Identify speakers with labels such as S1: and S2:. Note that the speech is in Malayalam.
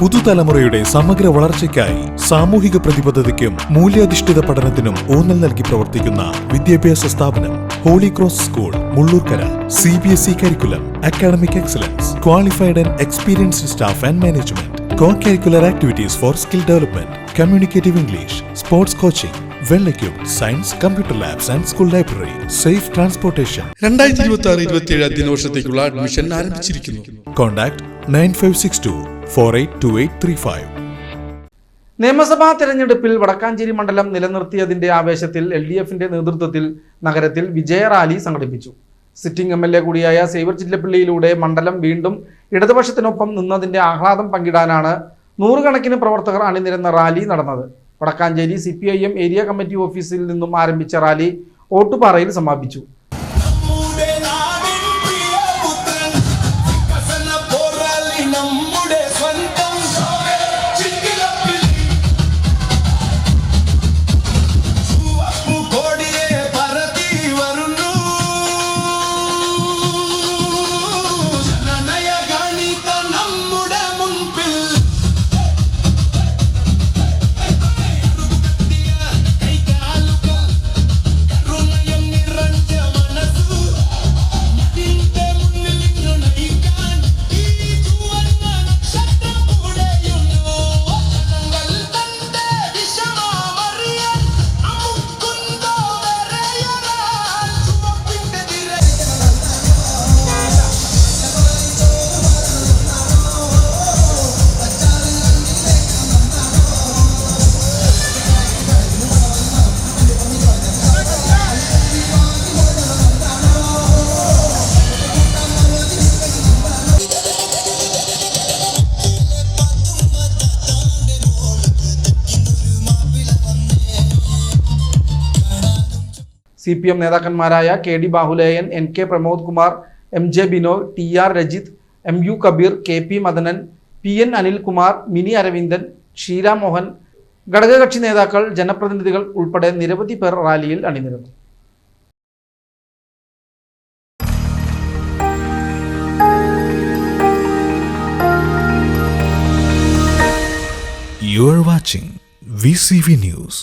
S1: പുതുതലമുറയുടെ സമഗ്ര വളർച്ചയ്ക്കായി സാമൂഹിക പ്രതിബദ്ധതയ്ക്കും മൂല്യാധിഷ്ഠിത പഠനത്തിനും ഊന്നൽ നൽകി പ്രവർത്തിക്കുന്ന വിദ്യാഭ്യാസ സ്ഥാപനം holy cross school Mullurkara. CBSE കരിക്കുലം, academic excellence, qualified and experienced staff and management, co-curricular activities for skill development, communicative English, sports coaching, well-equipped science, computer labs and school library, safe transportation.
S2: 2026-27 അധ്യയന വർഷത്തേക്കുള്ള അഡ്മിഷൻ ആരംഭിച്ചിരിക്കുന്നു.
S1: Contact 9562482835.
S3: നിയമസഭാ തെരഞ്ഞെടുപ്പിൽ വടക്കാഞ്ചേരി മണ്ഡലം നിലനിർത്തിയതിന്റെ ആവേശത്തിൽ LDFന്റെ നേതൃത്വത്തിൽ നഗരത്തിൽ വിജയ റാലി സംഘടിപ്പിച്ചു. സിറ്റിംഗ് MLA കൂടിയായ സേവ്യർ ചിറ്റലപ്പള്ളിയിലൂടെ മണ്ഡലം വീണ്ടും ഇടതുപക്ഷത്തിനൊപ്പം നിന്നതിന്റെ ആഹ്ലാദം പങ്കിടാനാണ് നൂറുകണക്കിന് പ്രവർത്തകർ അണിനിരന്ന റാലി നടന്നത്. വടക്കാഞ്ചേരി CPIM ഏരിയ കമ്മിറ്റി ഓഫീസിൽ നിന്നും ആരംഭിച്ച റാലി ഓട്ടുപാറയിൽ സമാപിച്ചു. CPM നേതാക്കന്മാരായ KD Bahuleyan, NK Pramod Kumar, MJ Binoy, TR Rajith, MU Kabeer, KP Madanan, PN Anilkumar, Mini Aravindan, Sheela Mohan, ഘടകകക്ഷി നേതാക്കൾ, ജനപ്രതിനിധികൾ ഉൾപ്പെടെ നിരവധി പേർ റാലിയിൽ അണിനിരന്നു.
S1: You are watching VCV News.